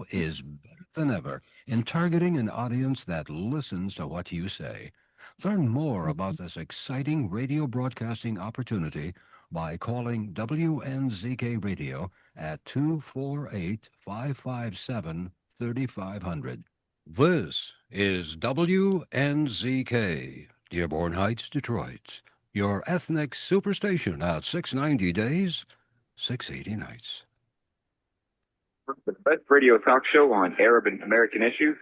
Radio is better than ever in targeting an audience that listens to what you say. Learn more about this exciting radio broadcasting opportunity by calling WNZK Radio at 248-557-3500. This is WNZK, Dearborn Heights, Detroit. Your ethnic superstation at 690 days, 680 nights. The best radio talk show on Arab and American issues.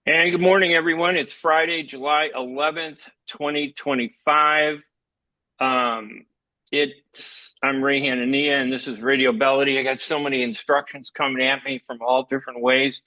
And good morning, everyone. It's Friday, July 11th, 2025. I'm Ray Hanania, and this is Radio Baladi. I got so many instructions coming at me from all different ways,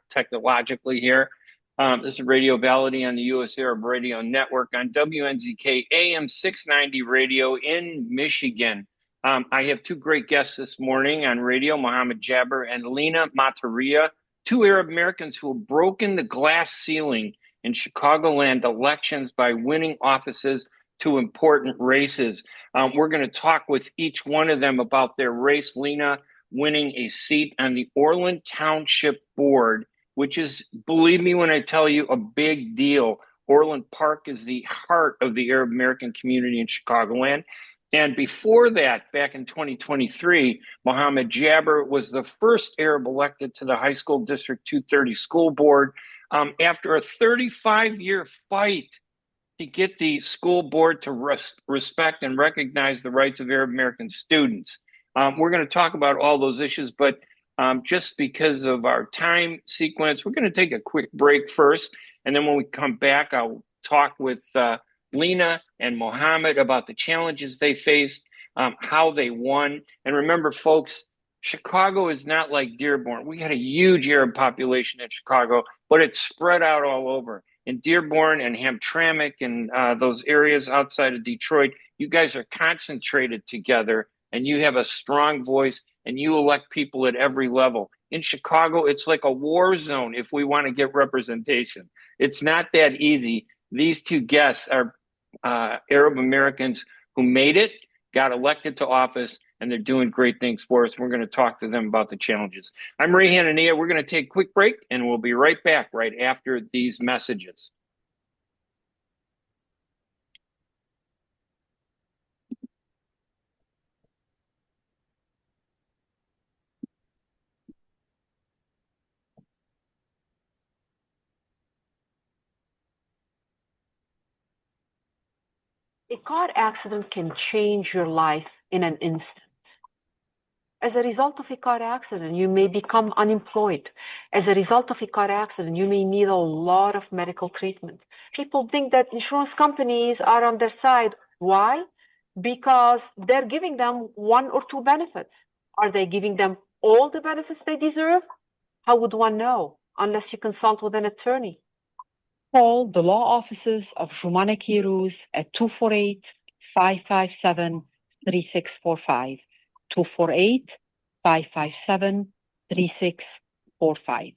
technologically here. This is Radio Baladi on the U.S. Arab Radio Network on WNZK AM 690 Radio in Michigan. I have two great guests this morning on radio, Mohammed Jaber and Lena Matariyeh, two Arab Americans who have broken the glass ceiling in Chicagoland elections by winning offices to important races. We're going to talk with each one of them about their race. Lena winning a seat on the Orland Township Board, which is, believe me when I tell you, a big deal. Orland Park is the heart of the Arab American community in Chicagoland. And before that, back in 2023, Mohammed Jaber was the first Arab elected to the High School District 230 School Board after a 35-year fight to get the school board to respect and recognize the rights of Arab American students. We're going to talk about all those issues, but just because of our time sequence, we're going to take a quick break first. And then when we come back, I'll talk with Lena and Mohammed about the challenges they faced, how they won. And remember, folks, Chicago is not like Dearborn. We had a huge Arab population in Chicago, but it's spread out all over. In Dearborn and Hamtramck and those areas outside of Detroit, you guys are concentrated together and you have a strong voice and you elect people at every level. In Chicago, it's like a war zone if we want to get representation. It's not that easy. These two guests are Arab Americans who made it, got elected to office, and they're doing great things for us. We're going to talk to them about the challenges. I'm Ray Hanania. We're going to take a quick break, and we'll be right back right after these messages. A car accident can change your life in an instant. As a result of a car accident, you may become unemployed. As a result of a car accident, you may need a lot of medical treatment. People think that insurance companies are on their side. Why? Because they're giving them one or two benefits. Are they giving them all the benefits they deserve? How would one know unless you consult with an attorney? Call the law offices of Jumana Kiruz at 248-557-3645. 248-557-3645.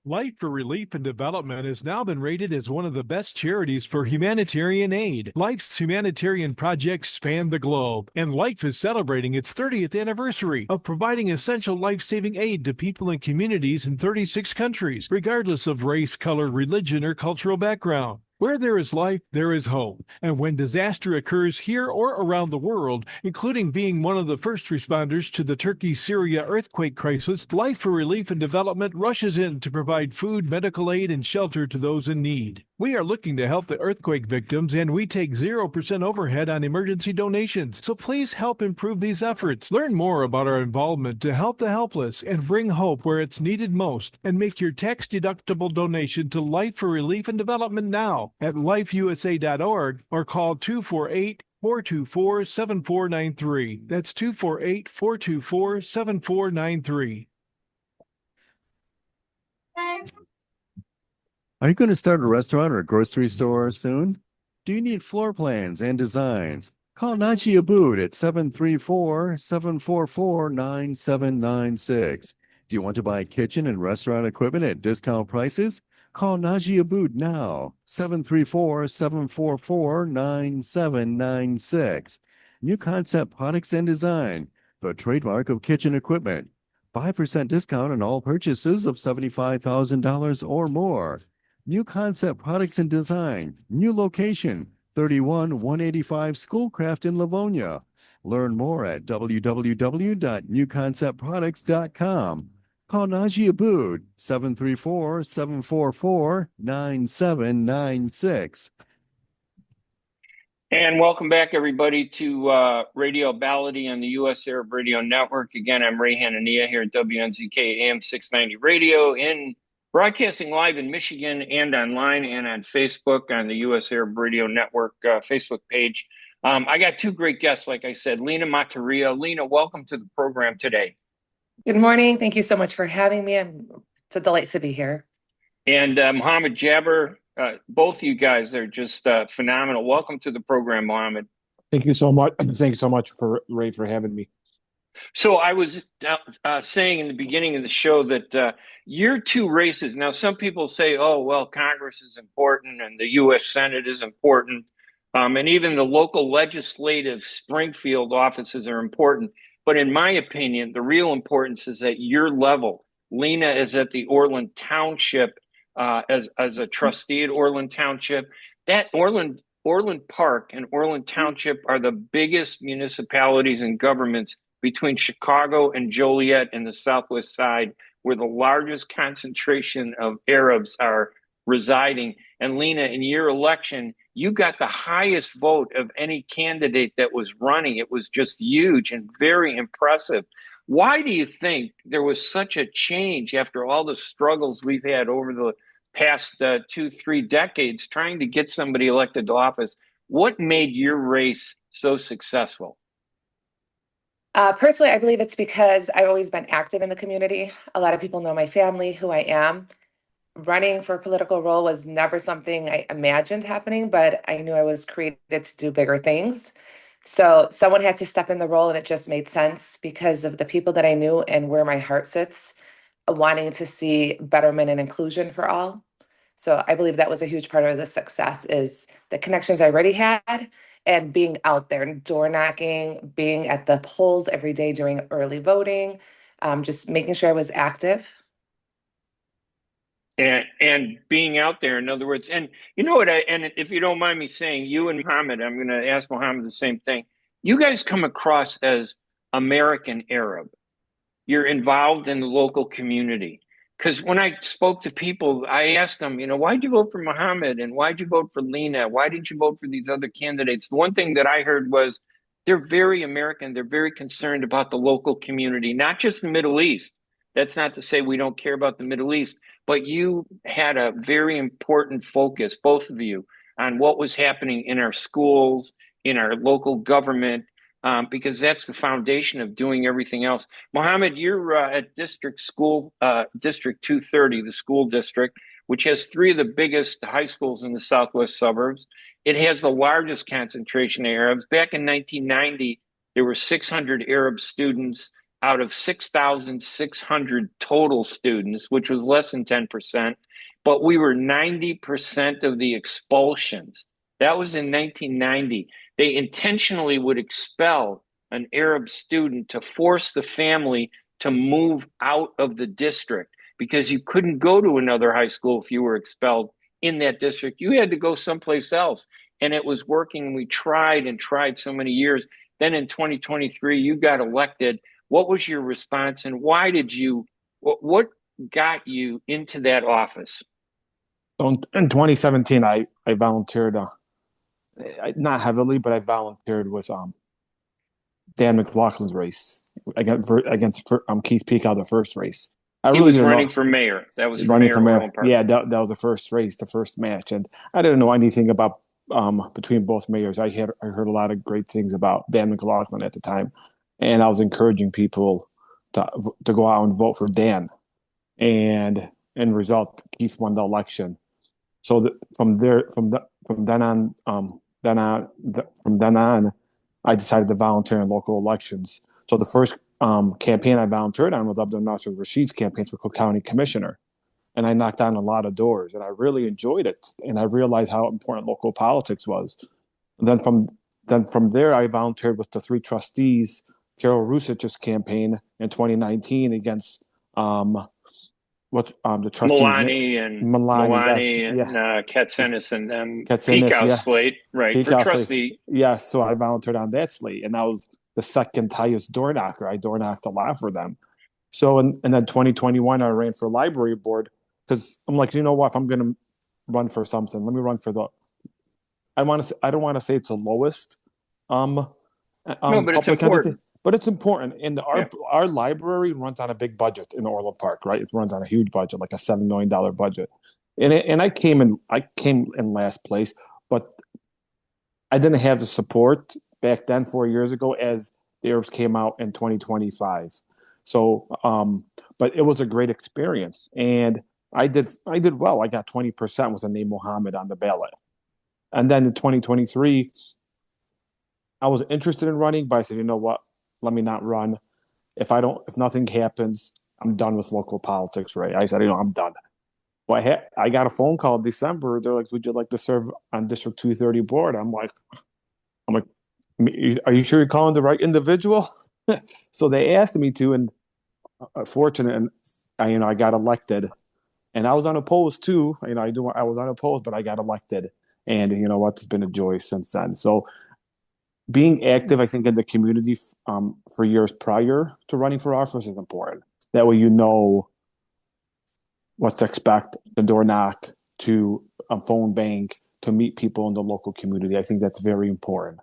Life for Relief and Development has now been rated as one of the best charities for humanitarian aid. Life's humanitarian projects span the globe, and Life is celebrating its 30th anniversary of providing essential life-saving aid to people and communities in 36 countries, regardless of race, color, religion, or cultural background. Where there is life, there is hope. And when disaster occurs here or around the world, including being one of the first responders to the Turkey-Syria earthquake crisis, Life for Relief and Development rushes in to provide food, medical aid, and shelter to those in need. We are looking to help the earthquake victims, and we take 0% overhead on emergency donations. So please help improve these efforts. Learn more about our involvement to help the helpless and bring hope where it's needed most, and make your tax-deductible donation to Life for Relief and Development now at lifeusa.org or call 248-424-7493. That's 248-424-7493. Are you going to start a restaurant or a grocery store soon? Do you need floor plans and designs? Call Naji Abood at 734-744-9796. Do you want to buy kitchen and restaurant equipment at discount prices? Call Naji Abood now, 734-744-9796. New Concept Products and Design, the trademark of kitchen equipment. 5% discount on all purchases of $75,000 or more. New Concept Products and Design, new location, 31185 Schoolcraft in Livonia. Learn more at www.newconceptproducts.com. Call Naji Abood, 734-744-9796. And welcome back, everybody, to Radio Baladi on the U.S. Arab Radio Network. Again, I'm Ray Hanania here at WNZK AM 690 Radio, broadcasting live in Michigan and online and on Facebook on the U.S. Arab Radio Network Facebook page. I got two great guests, like I said, Lena Matariyeh. Lena, welcome to the program today. Good morning. Thank you so much for having me. It's a delight to be here. And Mohammed Jaber, both of you guys are just phenomenal. Welcome to the program, Mohammed. Thank you so much. Thank you so much, Ray, for having me. So I was saying in the beginning of the show that your two races, now some people say, oh, well, Congress is important and the U.S. Senate is important. And even the local legislative Springfield offices are important. But in my opinion, the real importance is at your level. Lena is at the Orland Township as a trustee at Orland Township. That Orland Park and Orland Township are the biggest municipalities and governments between Chicago and Joliet in the southwest side, where the largest concentration of Arabs are residing. And Lena, in your election, you got the highest vote of any candidate that was running. It was just huge and very impressive. Why do you think there was such a change after all the struggles we've had over the past 2-3 decades trying to get somebody elected to office? What made your race so successful? Personally, I believe it's because I've always been active in the community. A lot of people know my family, who I am. Running for a political role was never something I imagined happening, but I knew I was created to do bigger things. So someone had to step in the role, and it just made sense because of the people that I knew and where my heart sits, wanting to see betterment and inclusion for all. So I believe that was a huge part of the success, is the connections I already had and being out there, door knocking, being at the polls every day during early voting, just making sure I was active. And being out there, in other words, and you know what, and if you don't mind me saying, you and Mohammed, I'm going to ask Mohammed the same thing. You guys come across as American Arab. You're involved in the local community. Because when I spoke to people, I asked them, why'd you vote for Mohammed? And why'd you vote for Lena? Why didn't you vote for these other candidates? The one thing that I heard was they're very American. They're very concerned about the local community, not just the Middle East. That's not to say we don't care about the Middle East, but you had a very important focus, both of you, on what was happening in our schools, in our local government, because that's the foundation of doing everything else. Mohammed, you're at District 230, the school district, which has 3 of the biggest high schools in the southwest suburbs. It has the largest concentration of Arabs. Back in 1990, there were 600 Arab students out of 6,600 total students, which was less than 10%, but we were 90% of the expulsions. That was in 1990. They intentionally would expel an Arab student to force the family to move out of the district, because you couldn't go to another high school if you were expelled in that district. You had to go someplace else, and it was working. We tried and tried so many years. Then in 2023, you got elected. What was your response, and why did what got you into that office? In 2017, I volunteered, not heavily, but I volunteered with Dan McLaughlin's race against Keith Peacock, the first race. He was running for mayor. That was running for mayor. Yeah, that was the first race, the first match, and I didn't know anything about between both mayors. I heard a lot of great things about Dan McLaughlin at the time. And I was encouraging people to go out and vote for Dan. And in result, Keith won the election. So from from then on, from then on, I decided to volunteer in local elections. So the first campaign I volunteered on was Abdul Nasser Rashid's campaign for Cook County Commissioner. And I knocked on a lot of doors, and I really enjoyed it. And I realized how important local politics was. And then from there, I volunteered with the three trustees, Carol Rusich's campaign in 2019 against the trustees Milani and Katsenis and them Peak House slate, right? Peak for House trustee. Yes, so I volunteered on that slate, and that was the second highest door knocker. I door knocked a lot for them. So and then 2021, I ran for library board because I'm like, you know what? If I'm going to run for something, let me run for the. I don't want to say it's the lowest. No, but it's important. But it's important. And our library runs on a big budget in Orland Park, right? It runs on a huge budget, like a $7 million budget. And I came in last place, but I didn't have the support back then 4 years ago as the Arabs came out in 2025. So, but it was a great experience, and I did well. I got 20% with the name Mohammed on the ballot, and then in 2023, I was interested in running, but I said, you know what? Let me not run. If nothing happens, I'm done with local politics, right? I said, I'm done. Well, I got a phone call in December. They're like, would you like to serve on District 230 board? I'm like, are you sure you're calling the right individual? So they asked me to, and fortunate, and I got elected, and I was unopposed too. I was unopposed, but I got elected, and you know what? It's been a joy since then. So being active, I think, in the community for years prior to running for office is important. That way, you know what to expect, the door knock, to a phone bank, to meet people in the local community. I think that's very important.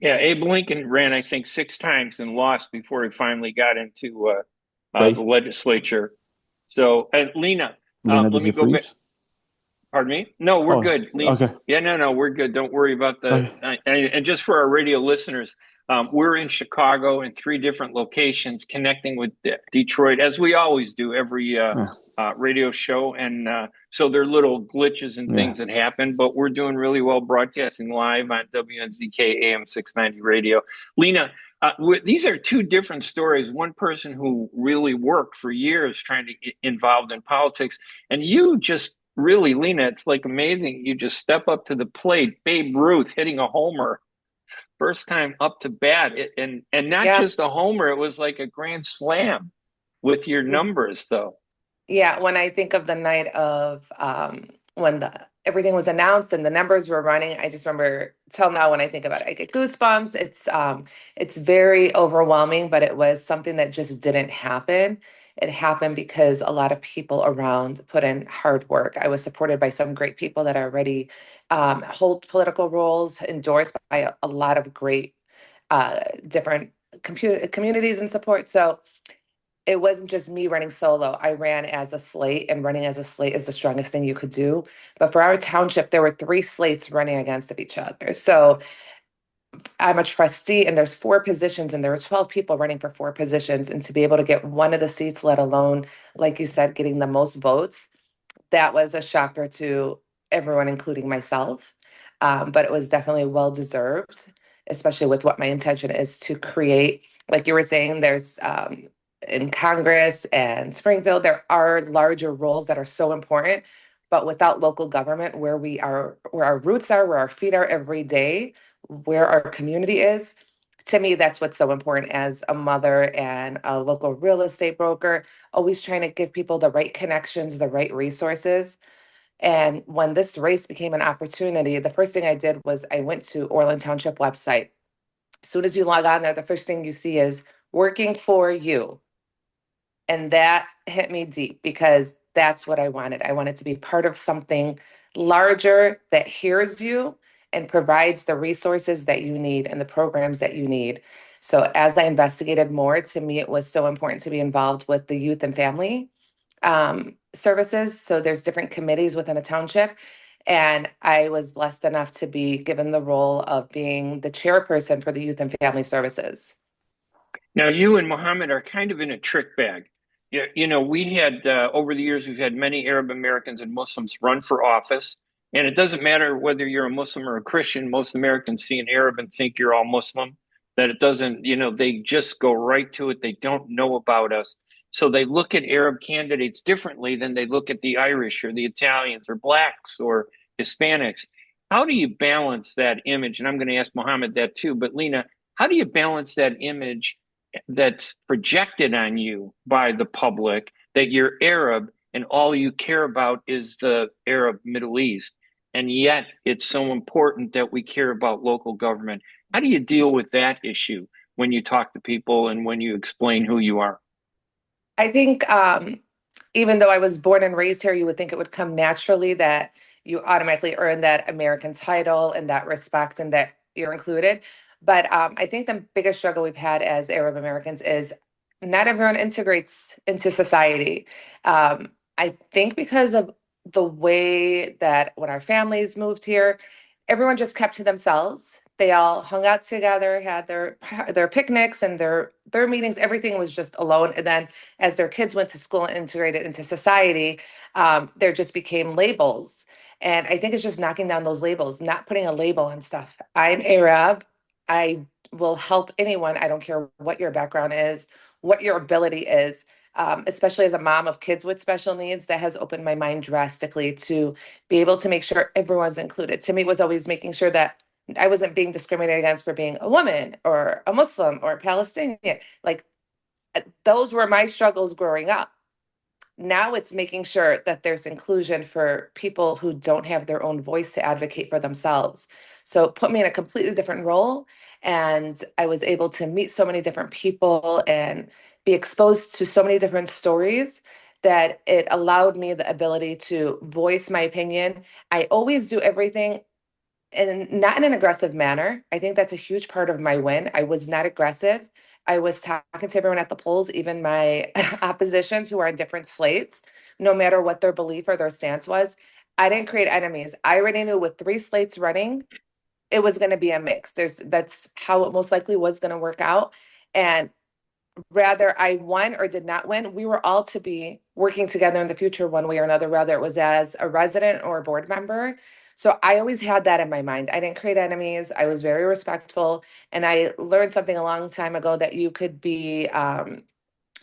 Yeah, Abe Lincoln ran, I think, 6 times and lost before he finally got into the legislature. So, Lena, let me go back. Pardon me? No, we're good. Okay. Yeah, no, we're good. Don't worry about the. Okay. And just for our radio listeners, we're in Chicago in 3 different locations, connecting with Detroit, as we always do every radio show. And so there are little glitches and things that happen, but we're doing really well broadcasting live on WNZK AM 690 radio. Lena, these are 2 different stories. One person who really worked for years trying to get involved in politics, and you just really, Lena, it's like amazing. You just step up to the plate, Babe Ruth hitting a homer, first time up to bat, and not just a homer. It was like a grand slam with your numbers, though. Yeah, when I think of the night of when everything was announced and the numbers were running, I just remember till now when I think about it, I get goosebumps. It's very overwhelming, but it was something that just didn't happen. It happened because a lot of people around put in hard work. I was supported by some great people that already hold political roles, endorsed by a lot of great different communities and support. So it wasn't just me running solo. I ran as a slate, and running as a slate is the strongest thing you could do. But for our township, there were 3 slates running against each other. So I'm a trustee, and there's 4 positions, and there were 12 people running for 4 positions. And to be able to get one of the seats, let alone, like you said, getting the most votes, that was a shocker to everyone, including myself. But it was definitely well deserved, especially with what my intention is to create. Like you were saying, there's in Congress and Springfield, there are larger roles that are so important. But without local government, where our roots are, where our feet are every day, where our community is, to me, that's what's so important as a mother and a local real estate broker, always trying to give people the right connections, the right resources. And when this race became an opportunity, the first thing I did was I went to Orland Township website. As soon as you log on there, the first thing you see is working for you. And that hit me deep because that's what I wanted. I wanted to be part of something larger that hears you and provides the resources that you need and the programs that you need. So as I investigated more, to me, it was so important to be involved with the youth and family services. So there's different committees within a township. And I was blessed enough to be given the role of being the chairperson for the youth and family services. Now, you and Mohammed are kind of in a trick bag. We had, over the years, we've had many Arab Americans and Muslims run for office. And it doesn't matter whether you're a Muslim or a Christian. Most Americans see an Arab and think you're all Muslim. That it doesn't, they just go right to it. They don't know about us. So they look at Arab candidates differently than they look at the Irish or the Italians or blacks or Hispanics. How do you balance that image? And I'm going to ask Mohammed that too. But Lena, how do you balance that image that's projected on you by the public that you're Arab and all you care about is the Arab Middle East? And yet it's so important that we care about local government. How do you deal with that issue when you talk to people and when you explain who you are? I think even though I was born and raised here, you would think it would come naturally that you automatically earn that American title and that respect and that you're included. But I think the biggest struggle we've had as Arab Americans is not everyone integrates into society. I think because of the way that when our families moved here, everyone just kept to themselves. They all hung out together, had their picnics and their meetings. Everything was just alone. And then as their kids went to school and integrated into society, there just became labels. And I think it's just knocking down those labels, not putting a label on stuff. I'm Arab. I will help anyone. I don't care what your background is, what your ability is. Especially as a mom of kids with special needs, that has opened my mind drastically to be able to make sure everyone's included. To me, it was always making sure that I wasn't being discriminated against for being a woman or a Muslim or a Palestinian. Like those were my struggles growing up. Now it's making sure that there's inclusion for people who don't have their own voice to advocate for themselves. So it put me in a completely different role. And I was able to meet so many different people and be exposed to so many different stories that it allowed me the ability to voice my opinion. I always do everything and not in an aggressive manner. I think that's a huge part of my win. I was not aggressive. I was talking to everyone at the polls, even my oppositions who are on different slates, no matter what their belief or their stance was. I didn't create enemies. I already knew with 3 slates running, it was going to be a mix. That's how it most likely was going to work out. And whether I won or did not win, we were all to be working together in the future one way or another, whether it was as a resident or a board member. So I always had that in my mind. I didn't create enemies. I was very respectful. And I learned something a long time ago that you could be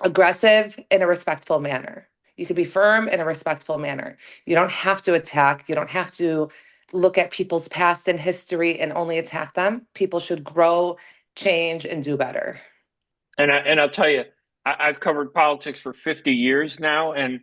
aggressive in a respectful manner. You could be firm in a respectful manner. You don't have to attack. You don't have to look at people's past and history and only attack them. People should grow, change, and do better. And I'll tell you, I've covered politics for 50 years now, and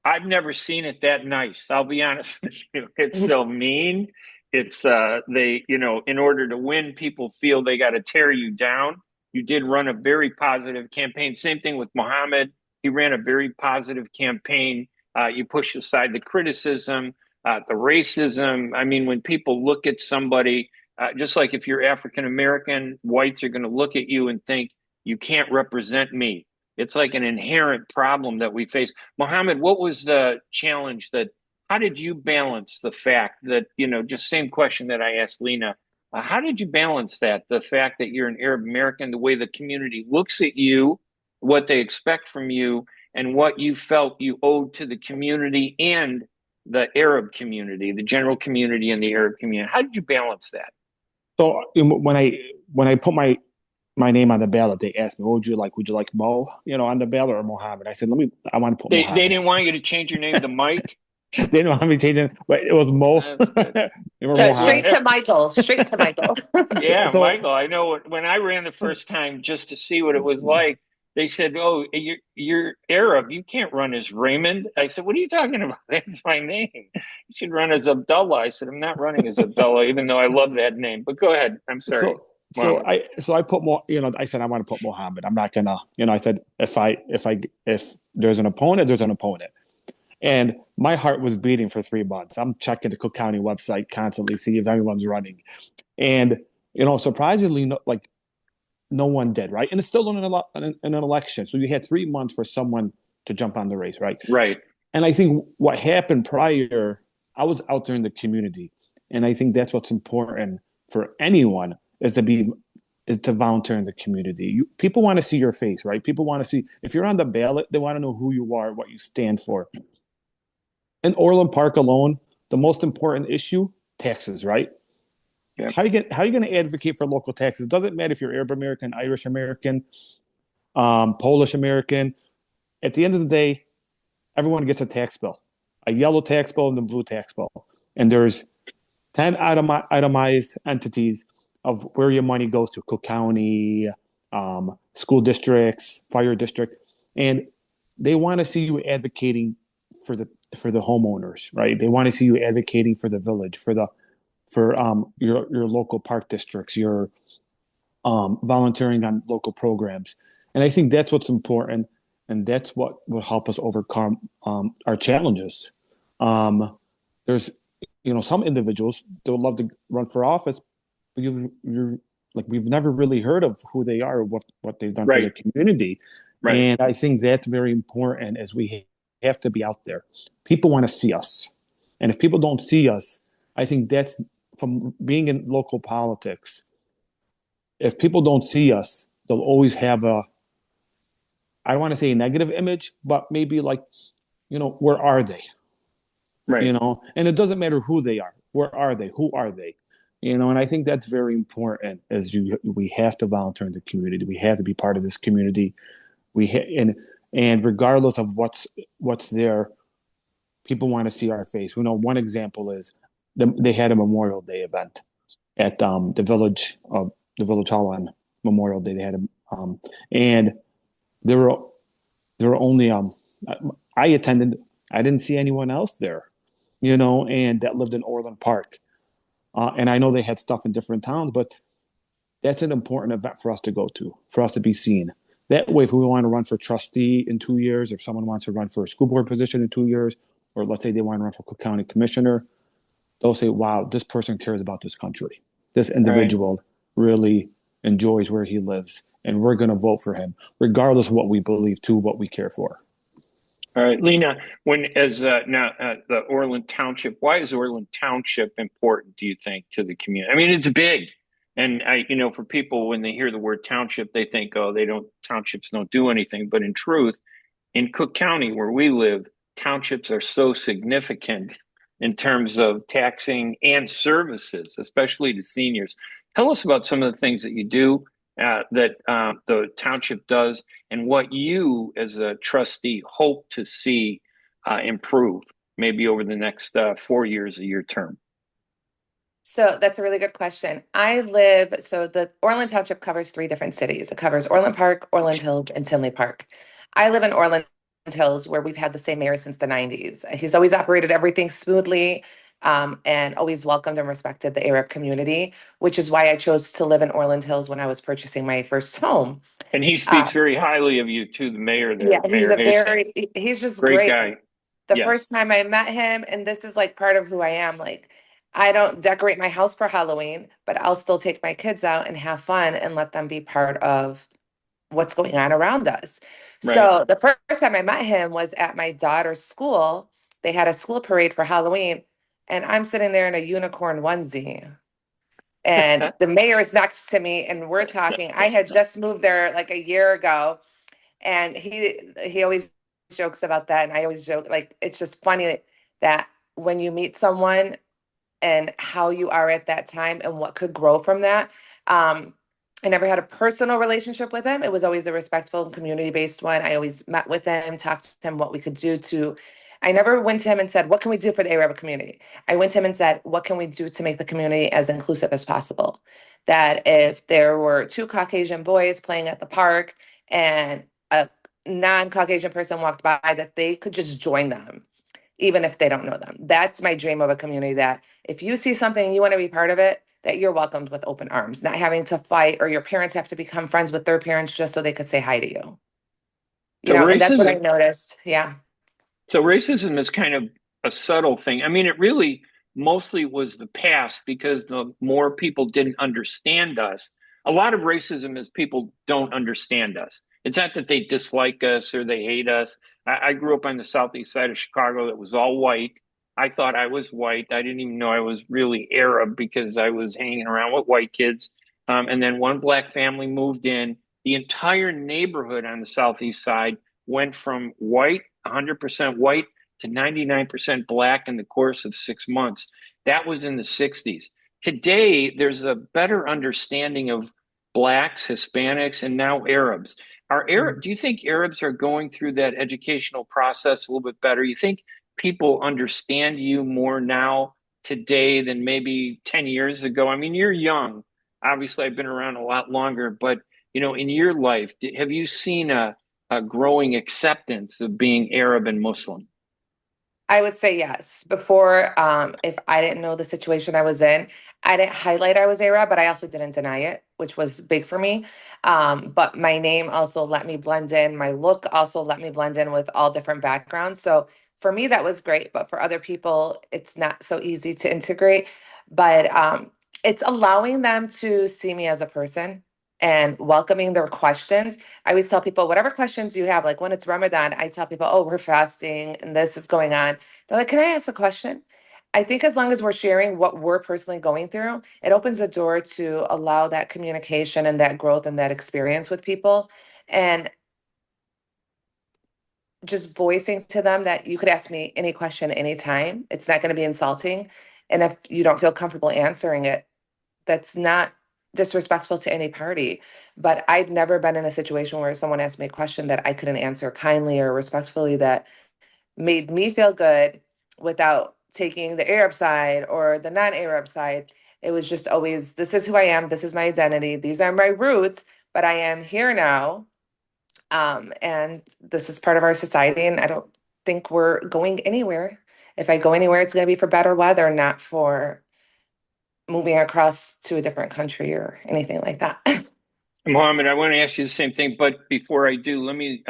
I've never seen it that nice. I'll be honest with you. It's so mean. It's in order to win, people feel they got to tear you down. You did run a very positive campaign. Same thing with Mohammed. He ran a very positive campaign. You pushed aside the criticism, the racism. I mean, when people look at somebody, just like if you're African American, whites are going to look at you and think, you can't represent me. It's like an inherent problem that we face. Mohammed, what was the challenge how did you balance the fact that, just same question that I asked Lena, how did you balance that? The fact that you're an Arab American, the way the community looks at you, what they expect from you, and what you felt you owed to the community and the Arab community, the general community and the Arab community. How did you balance that? So when I put my name on the ballot, they asked me, would you like Mo, on the ballot or Mohammed? I said, I want to put Mohammed. They didn't want you to change your name to Mike? They didn't want me changing, but it was Mo. Straight to Michael. Yeah, so, Michael, I know when I ran the first time just to see what it was like, they said, oh, you're Arab. You can't run as Raymond. I said, what are you talking about? That's my name. You should run as Abdullah. I said, I'm not running as Abdullah, even though I love that name. But go ahead. I'm sorry. So I put more, I said, I want to put Mohammed. I'm not gonna, I said, if there's an opponent, there's an opponent. And my heart was beating for 3 months. I'm checking the Cook County website constantly, see if everyone's running. And, surprisingly, no one did, right? And it's still an election. So you had 3 months for someone to jump on the race, right? Right. And I think what happened prior, I was out there in the community. And I think that's what's important for anyone is to volunteer in the community. People want to see your face, right? People want to see, if you're on the ballot, they want to know who you are, what you stand for. In Orland Park alone, the most important issue, taxes, right? Yeah. How are you going to advocate for local taxes? It doesn't matter if you're Arab American, Irish American, Polish American. At the end of the day, everyone gets a tax bill, a yellow tax bill and a blue tax bill. And there's 10 itemized entities of where your money goes to: Cook County, school districts, fire district. And they want to see you advocating for the homeowners, right? They want to see you advocating for the village, for your local park districts, your volunteering on local programs. And I think that's what's important, and that's what will help us overcome our challenges. There's some individuals that would love to run for office, but you're like, we've never really heard of who they are or what they've done for the community. Right. And I think that's very important, as we have to be out there. People want to see us. And if people don't see us, I think that's from being in local politics. If people don't see us, they'll always have I don't want to say a negative image, but maybe like, where are they? Right. And it doesn't matter who they are. Where are they? Who are they? And I think that's very important, as we have to volunteer in the community. We have to be part of this community. And regardless of what's there, people want to see our face. One example is they had a Memorial Day event at the village hall on Memorial Day. They had and there were only I attended. I didn't see anyone else there, and that lived in Orland Park. And I know they had stuff in different towns, but that's an important event for us to go to, for us to be seen. That way, if we want to run for trustee in 2 years, if someone wants to run for a school board position in 2 years, or let's say they want to run for Cook County Commissioner, they'll say, wow, this person cares about this country. This individual really enjoys where he lives, and we're going to vote for him, regardless of what we believe to, what we care for. All right, Lena, the Orland Township, why is Orland Township important, do you think, to the community? I mean, it's big. And for people, when they hear the word township, they think, townships don't do anything. But in truth, in Cook County, where we live, townships are so significant in terms of taxing and services, especially to seniors. Tell us about some of the things that you do, that the township does, and what you as a trustee hope to see improve maybe over the next 4 years of your term. So that's a really good question. So the Orland Township covers 3 different cities. It covers Orland Park, Orland Hills, and Tinley Park. I live in Orland Hills, where we've had the same mayor since the 90s. He's always operated everything smoothly, and always welcomed and respected the Arab community, which is why I chose to live in Orland Hills when I was purchasing my first home. And he speaks very highly of you too, the mayor there. Yeah, he's just great guy. The first time I met him, and this is like part of who I am, like, I don't decorate my house for Halloween, but I'll still take my kids out and have fun and let them be part of what's going on around us. Right. So the first time I met him was at my daughter's school. They had a school parade for Halloween, and I'm sitting there in a unicorn onesie. And the mayor is next to me, and we're talking. I had just moved there like a year ago, and he always jokes about that, and I always joke, like, it's just funny that when you meet someone and how you are at that time and what could grow from that. I never had a personal relationship with him. It was always a respectful and community-based one. I always met with him, talked to him what we could do to, I never went to him and said, what can we do for the Arab community? I went to him and said, what can we do to make the community as inclusive as possible? That if there were 2 Caucasian boys playing at the park and a non-Caucasian person walked by, that they could just join them, even if they don't know them. That's my dream of a community, that if you see something and you want to be part of it, that you're welcomed with open arms, not having to fight, or your parents have to become friends with their parents just so they could say hi to you. And that's what I noticed. Yeah. So racism is kind of a subtle thing. I mean, it really mostly was the past, because the more people didn't understand us. A lot of racism is people don't understand us. It's not that they dislike us or they hate us. I grew up on the southeast side of Chicago that was all white. I thought I was white. I didn't even know I was really Arab, because I was hanging around with white kids. And then one black family moved in. The entire neighborhood on the southeast side went from white, 100% white, to 99% Black in the course of 6 months. That was in the 60s. Today, there's a better understanding of Blacks, Hispanics, and now Arabs. Do you think Arabs are going through that educational process a little bit better? You think people understand you more now today than maybe 10 years ago? I mean, you're young. Obviously, I've been around a lot longer, but in your life, have you seen a growing acceptance of being Arab and Muslim? I would say yes. Before, if I didn't know the situation I was in, I didn't highlight I was Arab, but I also didn't deny it, which was big for me. But my name also let me blend in. My look also let me blend in with all different backgrounds. So for me, that was great. But for other people, it's not so easy to integrate. But it's allowing them to see me as a person and welcoming their questions. I always tell people, whatever questions you have, like when it's Ramadan, I tell people, oh, we're fasting and this is going on. They're like, can I ask a question? I think as long as we're sharing what we're personally going through, it opens the door to allow that communication and that growth and that experience with people. And just voicing to them that you could ask me any question anytime. It's not going to be insulting. And if you don't feel comfortable answering it, that's not disrespectful to any party. But I've never been in a situation where someone asked me a question that I couldn't answer kindly or respectfully that made me feel good without taking the Arab side or the non-Arab side. It was just always, this is who I am, this is my identity, these are my roots, but I am here now. And this is part of our society, and I don't think we're going anywhere. If I go anywhere, it's going to be for better weather, not for moving across to a different country or anything like that. Mohammed, I want to ask you the same thing, but before I do, let me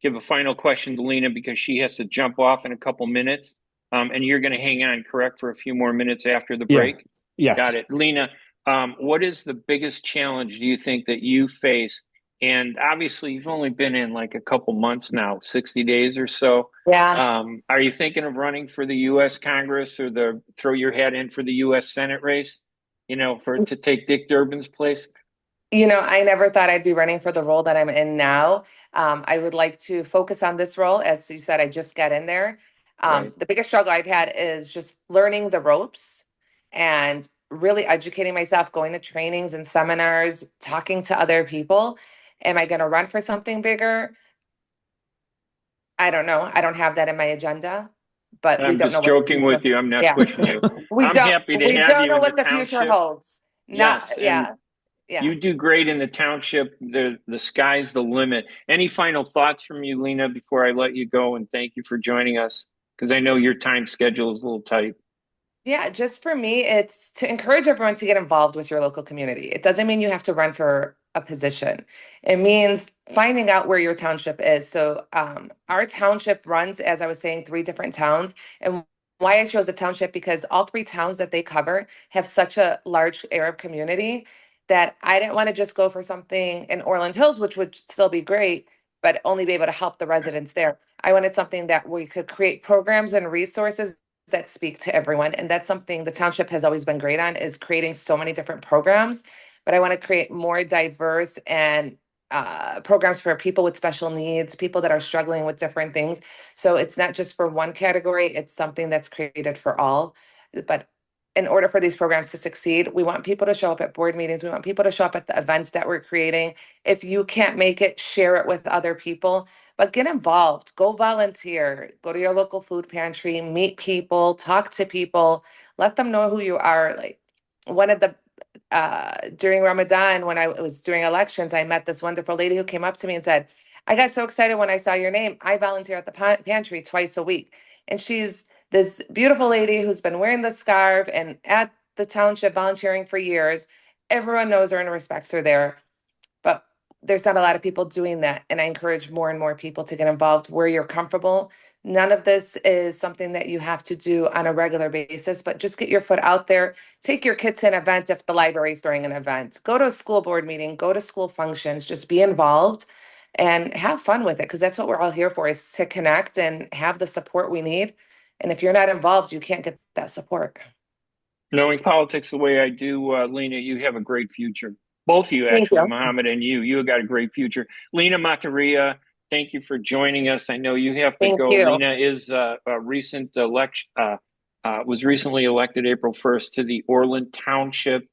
give a final question to Lena because she has to jump off in a couple minutes. And you're going to hang on, correct, for a few more minutes after the break? Yes. Got it. Lena, what is the biggest challenge do you think that you face? And obviously, you've only been in like a couple months now, 60 days or so. Yeah. Are you thinking of running for the U.S. Congress or throw your hat in for the U.S. Senate race, to take Dick Durbin's place? I never thought I'd be running for the role that I'm in now. I would like to focus on this role. As you said, I just got in there. Right. The biggest struggle I've had is just learning the ropes and really educating myself, going to trainings and seminars, talking to other people. Am I going to run for something bigger? I don't know. I don't have that in my agenda, but we I'm don't know just what the joking with future. you. I'm not Yeah. pushing you. We I'm don't happy to we have don't you know in the what the future township. holds. Yes, Yeah. you do great in the township. The sky's the limit. Any final thoughts from you, Lena, before I let you go? And thank you for joining us because I know your time schedule is a little tight. Yeah, just for me, it's to encourage everyone to get involved with your local community. It doesn't mean you have to run for a position. It means finding out where your township is. So our township runs, as I was saying, 3 different towns. And why I chose the township because all 3 towns that they cover have such a large Arab community that I didn't want to just go for something in Orland Hills, which would still be great, but only be able to help the residents there. I wanted something that we could create programs and resources that speak to everyone. And that's something the township has always been great on is creating so many different programs. But I want to create more diverse and programs for people with special needs, people that are struggling with different things. So it's not just for one category, it's something that's created for all. But in order for these programs to succeed, we want people to show up at board meetings. We want people to show up at the events that we're creating. If you can't make it, share it with other people. But get involved, go volunteer, go to your local food pantry, meet people, talk to people, let them know who you are. Like one of the during Ramadan, when I was doing elections, I met this wonderful lady who came up to me and said, I got so excited when I saw your name. I volunteer at the pantry twice a week. And she's this beautiful lady who's been wearing the scarf and at the township volunteering for years. Everyone knows her and respects her there. But there's not a lot of people doing that. And I encourage more and more people to get involved where you're comfortable. None of this is something that you have to do on a regular basis, but just get your foot out there. Take your kids to an event if the library is throwing an event. Go to a school board meeting, go to school functions, just be involved and have fun with it because that's what we're all here for is to connect and have the support we need. And if you're not involved, you can't get that support. Knowing politics the way I do, Lena, you have a great future. Both of you, Thank actually, you. Mohammed and you got a great future. Lena Matariyeh Thank you for joining us. I know you have to Thank go. you. Lena is a recent election, was recently elected April 1st to the Orland Township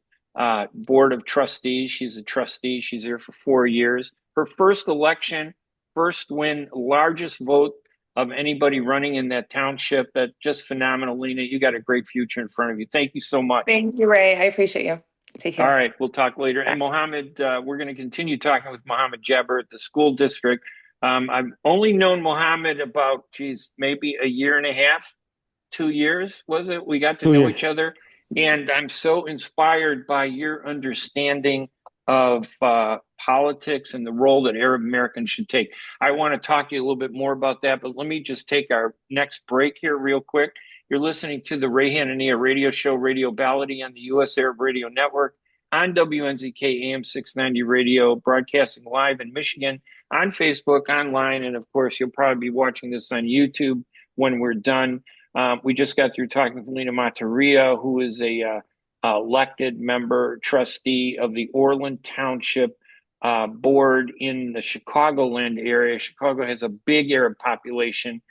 Board of Trustees. She's a trustee. She's there for 4 years. Her first election, first win, largest vote of anybody running in that township. That's just phenomenal, Lena. You got a great future in front of you. Thank you so much. Thank you, Ray. I appreciate you. Take care. All right, we'll talk later. And Mohammed, we're going to continue talking with Mohammed Jaber at the school district. I've only known Mohammed about, maybe a year and a half, 2 years, was it? We got to know each other. And I'm so inspired by your understanding of politics and the role that Arab Americans should take. I want to talk to you a little bit more about that, but let me just take our next break here real quick. You're listening to the Ray Hanania radio show, Radio Baladi, on the U.S. Arab Radio Network, on WNZK AM 690 radio, broadcasting live in Michigan, on Facebook, online, and of course, you'll probably be watching this on YouTube when we're done. We just got through talking with Lena Matariyeh, who is a elected member, trustee of the Orland Township board in the Chicagoland area. Chicago has a big Arab population,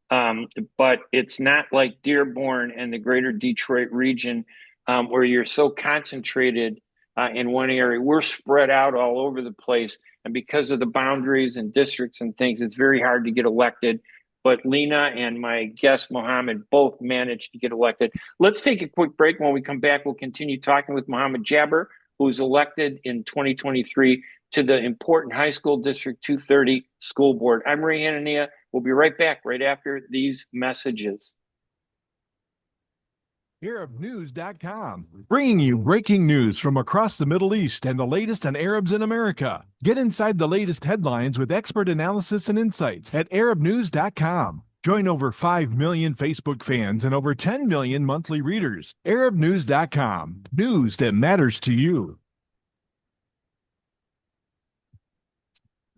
but it's not like Dearborn and the greater Detroit region, where you're so concentrated in one area. We're spread out all over the place. And because of the boundaries and districts and things, it's very hard to get elected. But Lena and my guest, Mohammed, both managed to get elected. Let's take a quick break. When we come back, we'll continue talking with Mohammed Jaber, who was elected in 2023 to the important High School District 230 School Board. I'm Ray Hanania. We'll be right back right after these messages. ArabNews.com, bringing you breaking news from across the Middle East and the latest on Arabs in America. Get inside the latest headlines with expert analysis and insights at ArabNews.com. Join over 5 million Facebook fans and over 10 million monthly readers. ArabNews.com, news that matters to you.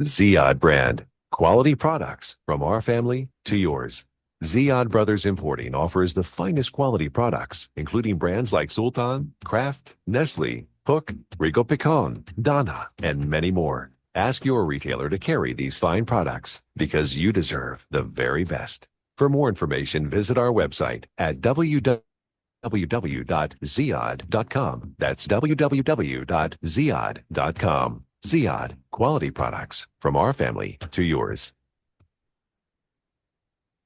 Ziyad brand, quality products from our family to yours. Ziyad Brothers Importing offers the finest quality products, including brands like Sultan, Kraft, Nestle, Hook, Rico Picon, Donna, and many more. Ask your retailer to carry these fine products because you deserve the very best. For more information, visit our website at www.ziyad.com. That's www.ziyad.com. Ziyad, quality products from our family to yours.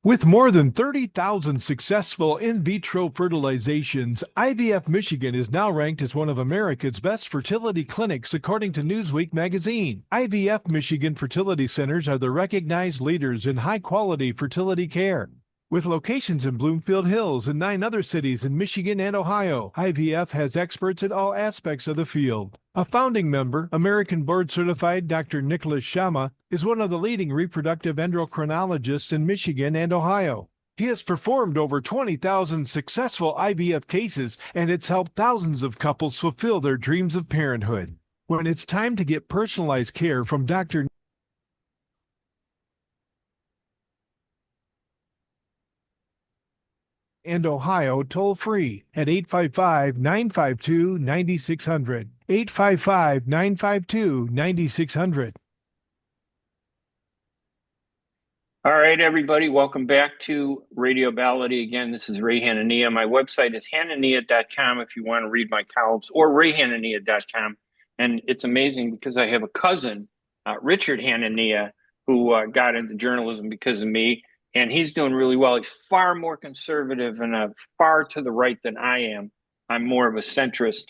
With more than 30,000 successful in vitro fertilizations, IVF Michigan is now ranked as one of America's best fertility clinics according to Newsweek magazine. IVF Michigan fertility centers are the recognized leaders in high-quality fertility care. With locations in Bloomfield Hills and 9 other cities in Michigan and Ohio, IVF has experts in all aspects of the field. A founding member, American board-certified Dr. Nicholas Shama, is one of the leading reproductive endocrinologists in Michigan and Ohio. He has performed over 20,000 successful IVF cases, and it's helped thousands of couples fulfill their dreams of parenthood. When it's time to get personalized care from Dr. and Ohio toll-free at 855-952-9600. 855-952-9600. All right, everybody, welcome back to Radio Baladi. Again, this is Ray Hanania. My website is hanania.com if you want to read my columns, or rayhanania.com. And it's amazing because I have a cousin, Richard Hanania, who got into journalism because of me. And he's doing really well. He's far more conservative and far to the right than I am. I'm more of a centrist.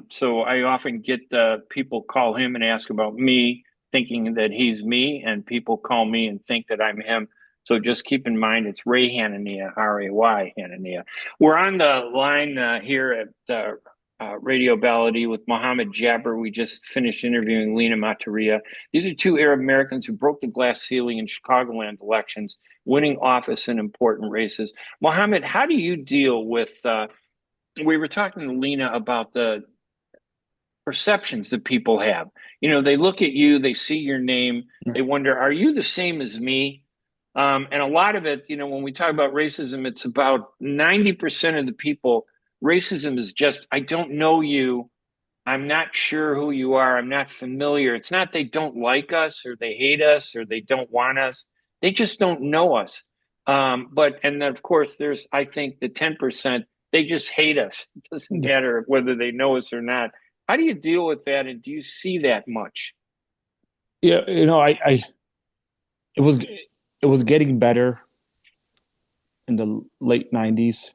So I often get people call him and ask about me, thinking that he's me, and people call me and think that I'm him. So just keep in mind, it's Ray Hanania, R-A-Y Hanania. We're on the line here at Radio Baladi with Mohammed Jaber. We just finished interviewing Lena Matariyeh. These are 2 Arab Americans who broke the glass ceiling in Chicagoland elections, winning office in important races. Mohammed, how do you deal with, we were talking to Lena about the perceptions that people have. You know, they look at you, they see your name, they wonder, are you the same as me? And a lot of it, you know, when we talk about racism, it's about 90% of the people, racism is just, I don't know you, I'm not sure who you are. I'm not familiar. It's not they don't like us or they hate us or they don't want us. They just don't know us. And then of course there's, I think, the 10%, they just hate us. It doesn't matter whether they know us or not. How do you deal with that? And do you see that much? Yeah, it was getting better in the late 90s,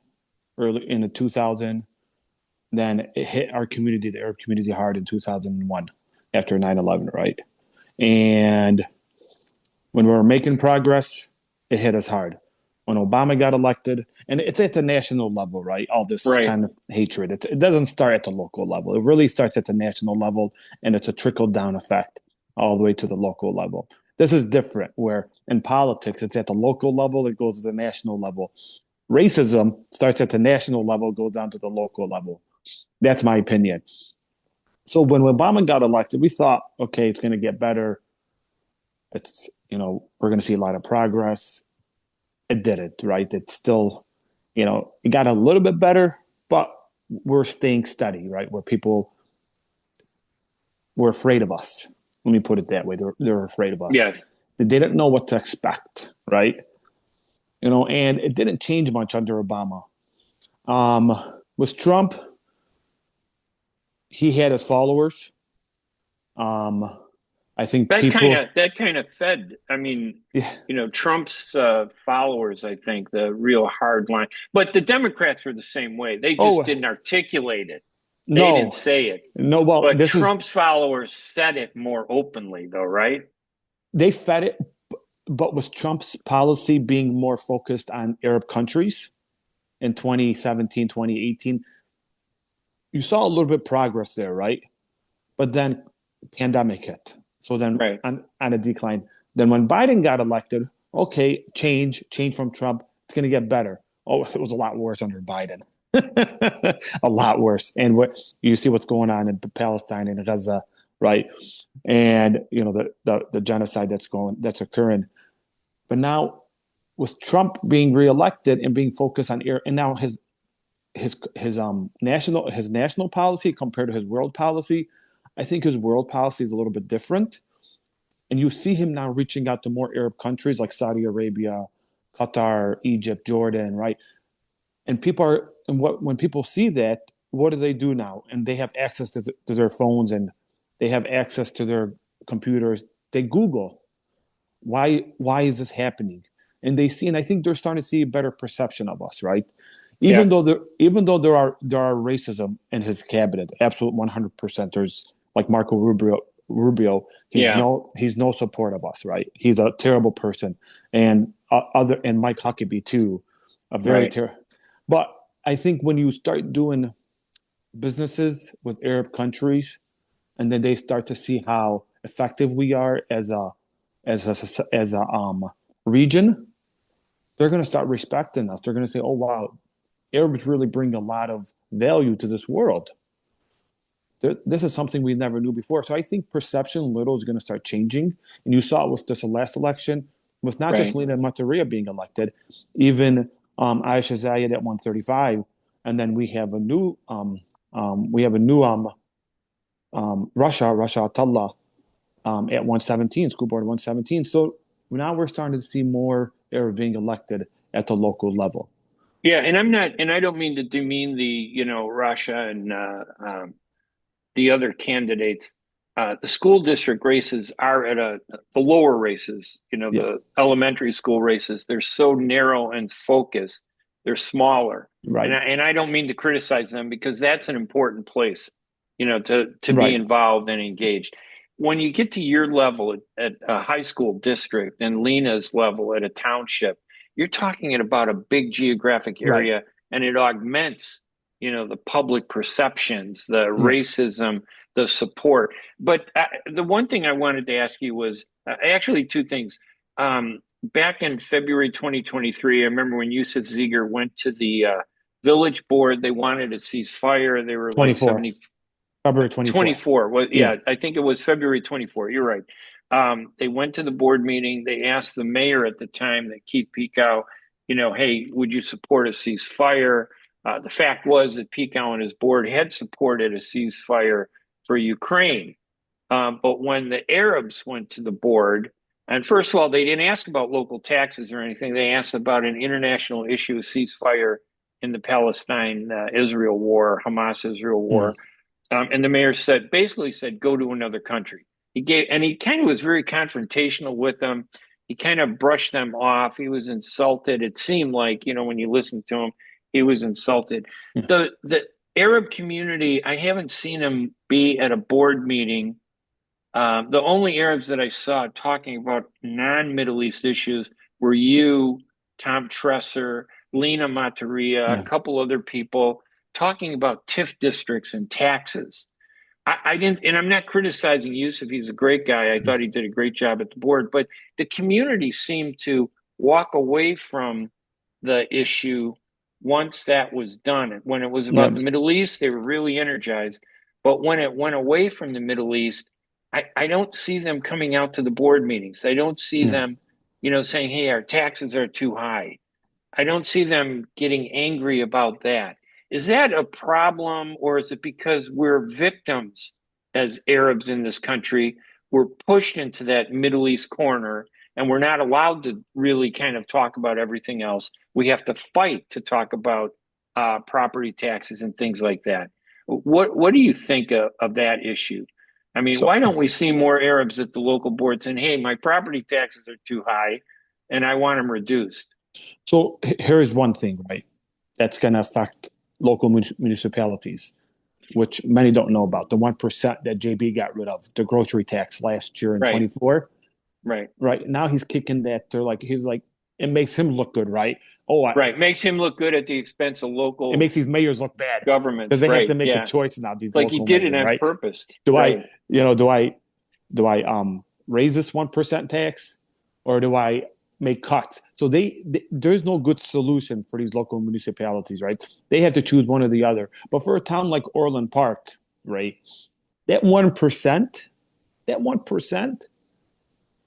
early in the 2000. Then it hit our community, the Arab community, hard in 2001 after 9/11, right? And when we were making progress, it hit us hard. When Obama got elected, and it's at the national level, right? All this kind of hatred. It doesn't start at the local level. It really starts at the national level, and it's a trickle-down effect all the way to the local level. This is different, where in politics, it's at the local level, it goes to the national level. Racism starts at the national level, goes down to the local level. That's my opinion. So when Obama got elected, we thought, okay, it's going to get better. It's, we're going to see a lot of progress. It didn't, right? It's still, it got a little bit better, but we're staying steady, right? Where people were afraid of us. Let me put it that way. They're afraid of us. Yes. They didn't know what to expect, right? And it didn't change much under Obama. With Trump, he had his followers. I think that kind of fed. I mean, Trump's followers. I think the real hard line. But the Democrats were the same way. They just didn't articulate it. They didn't say it. No, well, but Trump's followers fed it more openly, though, right? They fed it, but was Trump's policy being more focused on Arab countries in 2017, 2018? You saw a little bit of progress there, right? But then pandemic hit. So then on a decline. Then when Biden got elected, okay, change from Trump. It's going to get better. Oh, it was a lot worse under Biden. A lot worse. And what you see what's going on in Palestine and Gaza, right? And the genocide that's occurring. But now with Trump being reelected and being focused on and now his national policy compared to his world policy, I think his world policy is a little bit different. And you see him now reaching out to more Arab countries like Saudi Arabia, Qatar, Egypt, Jordan, right? And when people see that, what do they do now? And they have access to their phones and they have access to their computers. They Google, why is this happening? And they see, and I think they're starting to see a better perception of us, right? Even though there are racism in his cabinet, absolute 100%. There's like Marco Rubio. He's no support of us, right? He's a terrible person, and Mike Huckabee too, a very terrible. But I think when you start doing businesses with Arab countries, and then they start to see how effective we are as a region, they're going to start respecting us. They're going to say, "Oh wow, Arabs really bring a lot of value to this world. This is something we never knew before." So I think perception little is going to start changing. And you saw it with this last election, with not just Lena Matariyeh being elected, even Aisha Zayed at 135, and then we have a new Rasha Atallah at 117, school board 117. So now we're starting to see more Arabs being elected at the local level. Yeah, and I don't mean to demean the Russia and the other candidates. The school district races are at the lower races, the elementary school races. They're so narrow and focused. They're smaller, right? And I don't mean to criticize them because that's an important place, to be involved and engaged. When you get to your level at a high school district and Lena's level at a township, you're talking about a big geographic area, and it augments, the public perceptions, the racism, the support. But the one thing I wanted to ask you was actually two things. Back in February 2023, I remember when Yusuf Ziger went to the village board, they wanted to cease fire. They were 24. like February 24. I think it was February 24. You're right. They went to the board meeting. They asked the mayor at the time, that Keith Pekow, hey, would you support a ceasefire? The fact was that Pekow and his board had supported a ceasefire for Ukraine. But when the Arabs went to the board, and first of all, they didn't ask about local taxes or anything. They asked about an international issue, a ceasefire in the Palestine-Israel war, Hamas-Israel war. And the mayor basically said, go to another country. He kind of was very confrontational with them. He kind of brushed them off. He was insulted. It seemed like, when you listen to him, he was insulted. The Arab community, I haven't seen him be at a board meeting. The only Arabs that I saw talking about non-Middle East issues were you, Tom Tresser, Lena Matariyeh, a couple other people talking about TIF districts and taxes. I didn't, and I'm not criticizing Yusuf. He's a great guy. I thought he did a great job at the board, but the community seemed to walk away from the issue once that was done. When it was about the Middle East, they were really energized. But when it went away from the Middle East, I don't see them coming out to the board meetings. I don't see them, saying, hey, our taxes are too high. I don't see them getting angry about that. Is that a problem, or is it because we're victims as Arabs in this country? We're pushed into that Middle East corner, and we're not allowed to really kind of talk about everything else. We have to fight to talk about property taxes and things like that. What do you think of that issue? I mean, why don't we see more Arabs at the local board saying, hey, my property taxes are too high, and I want them reduced? So here's one thing, right, that's going to affect local municipalities, which many don't know about. The 1% that JB got rid of, the grocery tax last year in 24. Right. Now he's kicking that. He's like, it makes him look good, right? Makes him look good at the expense of local. It makes these mayors look bad. Governments. Because they have to make a choice now. These like he did it on purpose. Do I raise this 1% tax, or do I make cuts? So there's no good solution for these local municipalities, right? They have to choose one or the other. But for a town like Orland Park, right, that 1%,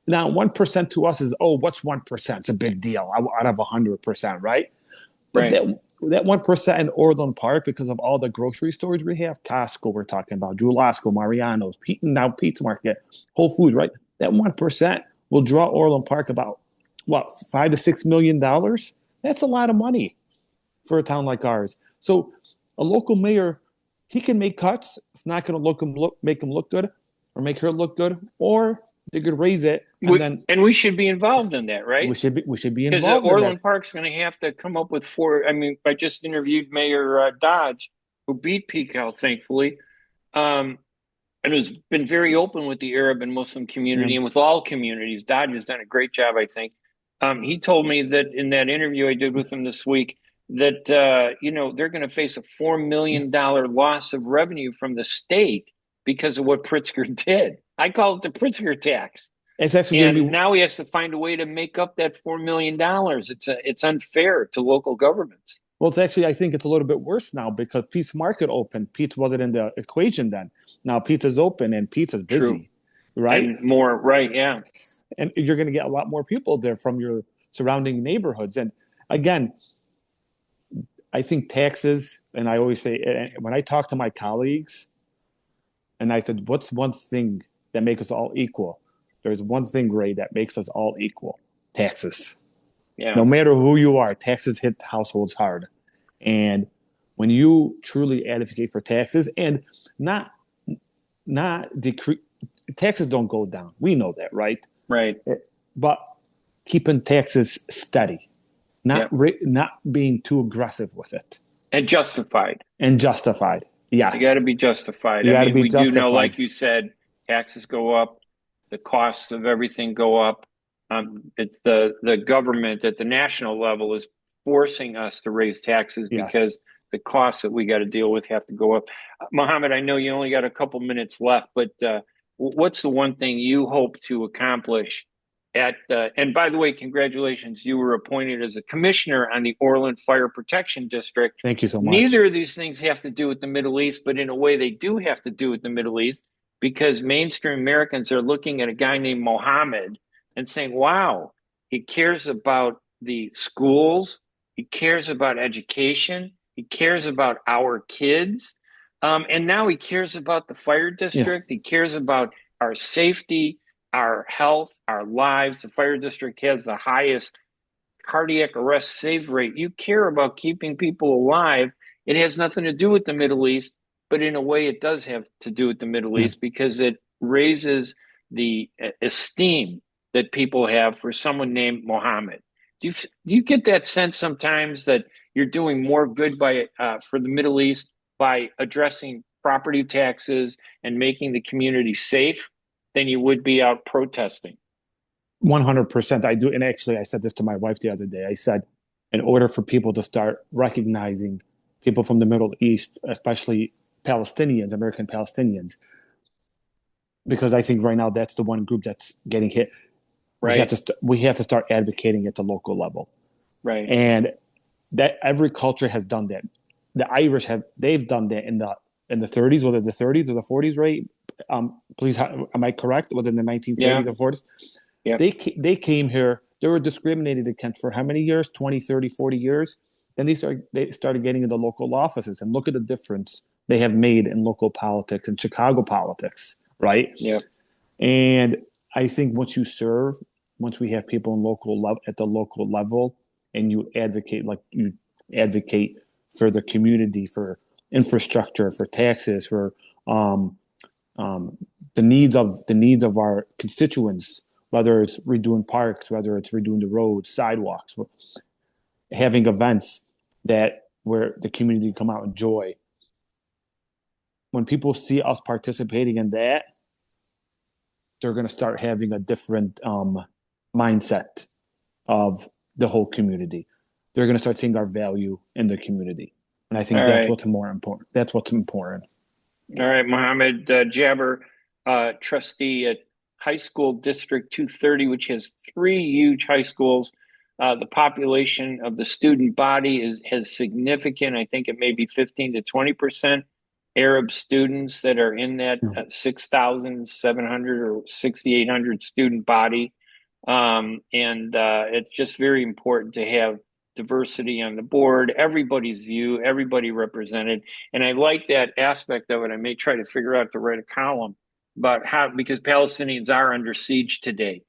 now 1% to us is, what's 1%? It's a big deal out of 100%, right? But that 1% in Orland Park, because of all the grocery stores we have, Costco we're talking about, Jewel-Osco, Mariano's, now Pete's Market, Whole Foods, right? That 1% will draw Orland Park about, $5 to $6 million? That's a lot of money for a town like ours. So a local mayor, he can make cuts. It's not going to make him look good or make her look good, or they could raise it. And we should be involved in that, right? We should be involved in that. Because Orland Park's going to have to come up with I just interviewed Mayor Dodge, who beat Pekow, thankfully, and has been very open with the Arab and Muslim community and with all communities. Dodge has done a great job, I think. He told me that in that interview I did with him this week that, they're going to face a $4 million loss of revenue from the state because of what Pritzker did. I call it the Pritzker tax. It's actually now he has to find a way to make up that $4 million. It's unfair to local governments. Well, it's actually, I think it's a little bit worse now because Pete's Market opened. Pete's wasn't in the equation then. Now Pete's open and Pete's busy. True. Right? And more, right, yeah. And you're going to get a lot more people there from your surrounding neighborhoods. And again, I think taxes, and I always say, when I talk to my colleagues, and I said, what's one thing that makes us all equal? There's one thing, Ray, that makes us all equal: taxes. Yeah. No matter who you are, taxes hit households hard. And when you truly advocate for taxes and not decrease, taxes don't go down. We know that, right? Right. But keeping taxes steady, not being too aggressive with it. And justified. Yes. You got to be justified. We do know, like you said, taxes go up, the costs of everything go up. It's the government at the national level is forcing us to raise taxes because the costs that we got to deal with have to go up. Mohammed, I know you only got a couple minutes left, but what's the one thing you hope to accomplish and by the way, congratulations, you were appointed as a commissioner on the Orland Fire Protection District. Thank you so much. Neither of these things have to do with the Middle East, but in a way they do have to do with the Middle East because mainstream Americans are looking at a guy named Mohammed and saying, wow, he cares about the schools, he cares about education, he cares about our kids. And now he cares about the fire district. He cares about our safety, our health, our lives. The fire district has the highest cardiac arrest save rate. You care about keeping people alive. It has nothing to do with the Middle East, but in a way it does have to do with the Middle East because it raises the esteem that people have for someone named Mohammed. Do you get that sense sometimes that you're doing more good by for the Middle East by addressing property taxes and making the community safe than you would be out protesting? 100%. I do. And actually, I said this to my wife the other day. I said, in order for people to start recognizing people from the Middle East, especially Palestinians, American Palestinians, because I think right now that's the one group that's getting hit. Right. We have to start advocating at the local level. Right. And that every culture has done that. The Irish they've done that in the 30s, whether the 30s or the 40s, right? Please, am I correct? Was it in the 1930s or 40s? Yeah. They came here. They were discriminated against for how many years? 20, 30, 40 years. Then they started getting into local offices, and look at the difference they have made in local politics and Chicago politics, right? Yeah. And I think once we have people at the local level, and you advocate for the community, for infrastructure, for taxes, for the needs of our constituents, whether it's redoing parks, whether it's redoing the roads, sidewalks, having events where the community come out and enjoy. When people see us participating in that, they're going to start having a different mindset of the whole community. They're going to start seeing our value in the community. And I think what's more important. That's what's important. All right, Mohammed Jaber, trustee at High School District 230, which has 3 huge high schools. The population of the student body has significant, I think it may be 15 to 20% Arab students that are in that 6,700 or 6,800 student body. And it's just very important to have diversity on the board, everybody's view, everybody represented. And I like that aspect of it. I may try to figure out to write a column about because Palestinians are under siege today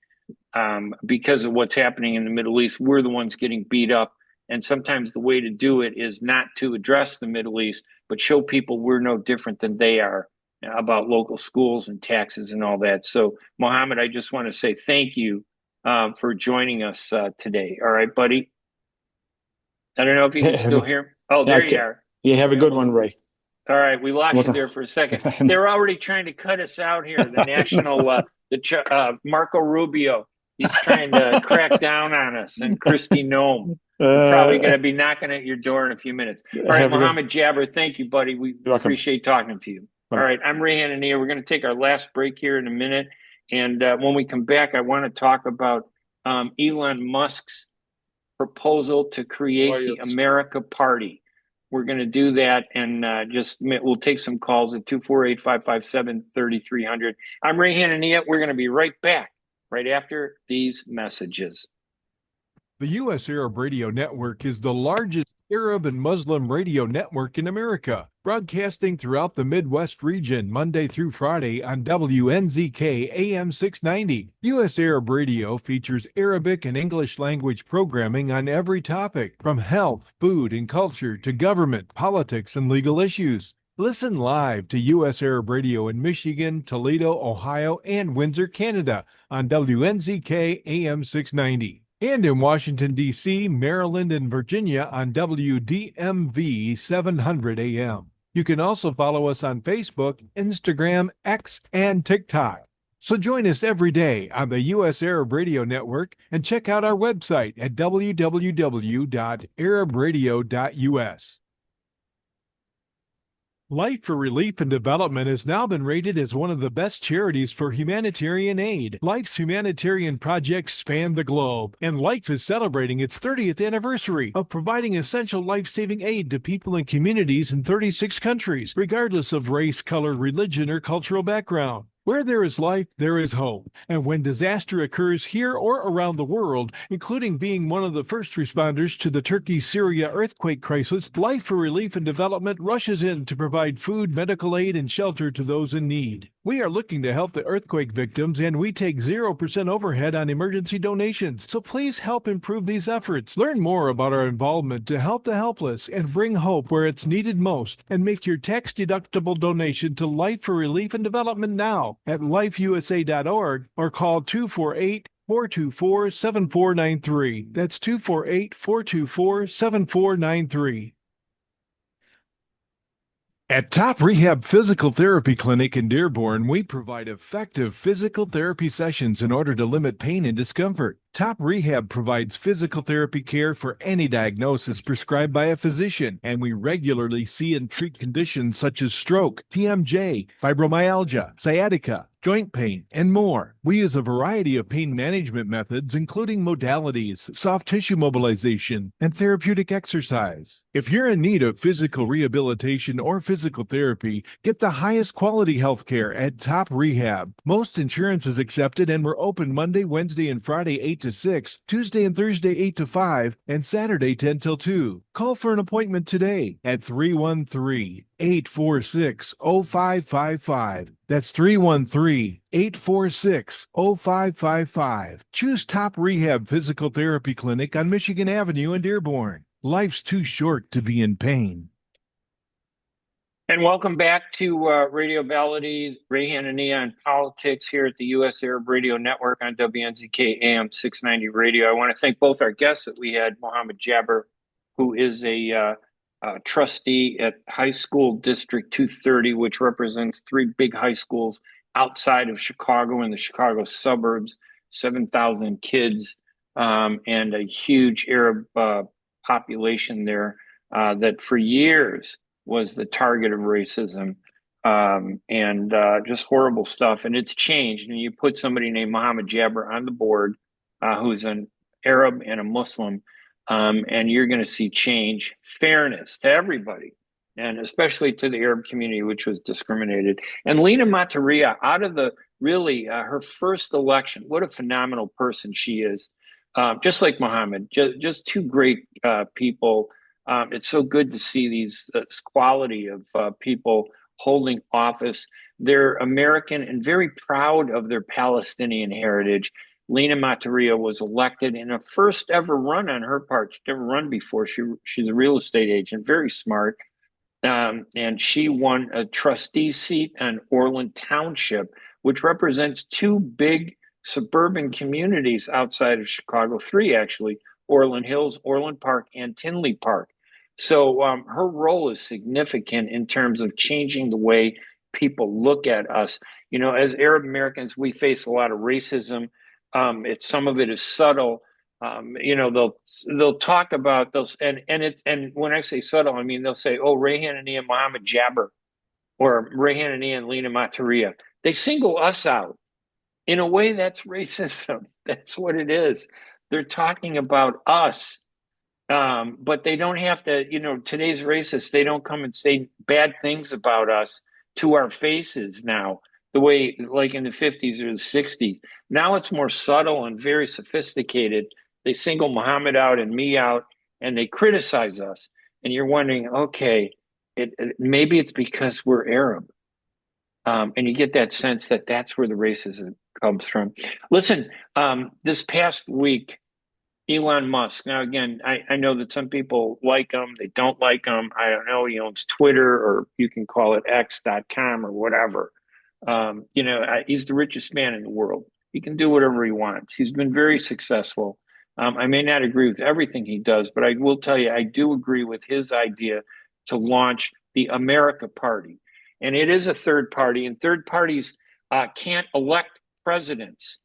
because of what's happening in the Middle East. We're the ones getting beat up. And sometimes the way to do it is not to address the Middle East, but show people we're no different than they are about local schools and taxes and all that. So, Mohammed, I just want to say thank you for joining us today. All right, buddy. I don't know if you can still hear. Oh, there you are. Yeah, have a good one, Ray. All right, we lost you there for a second. They're already trying to cut us out here. The national, Marco Rubio, he's trying to crack down on us, and Christy Nome. We're probably going to be knocking at your door in a few minutes. All right, Mohammed Jaber, thank you, buddy. We appreciate talking to you. All right, I'm Ray Hanania. We're going to take our last break here in a minute. And when we come back, I want to talk about Elon Musk's proposal to create the America Party. We're going to do that, and we'll take some calls at 248-557-3300. I'm Ray Hanania. We're going to be right back right after these messages. The U.S. Arab Radio Network is the largest Arab and Muslim radio network in America, broadcasting throughout the Midwest region Monday through Friday on WNZK AM 690. U.S. Arab Radio features Arabic and English language programming on every topic, from health, food, and culture to government, politics, and legal issues. Listen live to U.S. Arab Radio in Michigan, Toledo, Ohio, and Windsor, Canada on WNZK AM 690. And in Washington, D.C., Maryland, and Virginia on WDMV 700 AM. You can also follow us on Facebook, Instagram, X, and TikTok. So join us every day on the U.S. Arab Radio Network and check out our website at www.arabradio.us. Life for Relief and Development has now been rated as one of the best charities for humanitarian aid. Life's humanitarian projects span the globe, and Life is celebrating its 30th anniversary of providing essential life-saving aid to people and communities in 36 countries, regardless of race, color, religion, or cultural background. Where there is life, there is hope. And when disaster occurs here or around the world, including being one of the first responders to the Turkey-Syria earthquake crisis, Life for Relief and Development rushes in to provide food, medical aid, and shelter to those in need. We are looking to help the earthquake victims, and we take 0% overhead on emergency donations. So please help improve these efforts. Learn more about our involvement to help the helpless and bring hope where it's needed most, and make your tax-deductible donation to Life for Relief and Development now at lifeusa.org or call 248-424-7493. That's 248-424-7493. At Top Rehab Physical Therapy Clinic in Dearborn, we provide effective physical therapy sessions in order to limit pain and discomfort. Top Rehab provides physical therapy care for any diagnosis prescribed by a physician, and we regularly see and treat conditions such as stroke, TMJ, fibromyalgia, sciatica, joint pain, and more. We use a variety of pain management methods, including modalities, soft tissue mobilization, and therapeutic exercise. If you're in need of physical rehabilitation or physical therapy, get the highest quality health care at Top Rehab. Most insurance is accepted, and we're open Monday, Wednesday, and Friday 8 to 6, Tuesday and Thursday 8 to 5, and Saturday 10 till 2. Call for an appointment today at 313-846-0555. That's 313-846-0555. Choose Top Rehab Physical Therapy Clinic on Michigan Avenue in Dearborn. Life's too short to be in pain. And welcome back to Radio Baladi, Ray Hanania and Politics here at the U.S. Arab Radio Network on WNZK AM 690 Radio. I want to thank both our guests that we had, Mohammed Jaber, who is a trustee at High School District 230, which represents 3 big high schools outside of Chicago in the Chicago suburbs, 7,000 kids, and a huge Arab population there that for years was the target of racism and just horrible stuff. And it's changed. And you put somebody named Mohammed Jaber on the board, who's an Arab and a Muslim, and you're going to see change, fairness to everybody, and especially to the Arab community, which was discriminated. And Lena Matariyeh, out of the really her first election, what a phenomenal person she is. Just like Mohammed, just 2 great people. It's so good to see this quality of people holding office. They're American and very proud of their Palestinian heritage. Lena Matariyeh was elected in a first ever run on her part. She'd never run before. She's a real estate agent, very smart. And she won a trustee seat on Orland Township, which represents 2 big suburban communities outside of Chicago, 3 actually, Orland Hills, Orland Park, and Tinley Park. So her role is significant in terms of changing the way people look at us. You know, as Arab Americans, we face a lot of racism. Some of it is subtle. You know, they'll talk about those, and when I say subtle, I mean they'll say, "Oh, Ray Hanania and Mohammed Jaber," or Ray Hanania and Lena Matariyeh. They single us out. In a way, that's racism. That's what it is. They're talking about us. But they don't have to, you know, today's racists, they don't come and say bad things about us to our faces now, the way like in the 50s or the 60s. Now it's more subtle and very sophisticated. They single Muhammad out and me out, and they criticize us. And you're wondering, okay, maybe it's because we're Arab. And you get that sense that that's where the racism comes from. Listen, this past week, Elon Musk. Now, again, I know that some people like him. They don't like him. I don't know. He owns Twitter, or you can call it X.com or whatever. You know, he's the richest man in the world. He can do whatever he wants. He's been very successful. I may not agree with everything he does, but I will tell you, I do agree with his idea to launch the America Party. And it is a third party, and third parties can't elect presidents.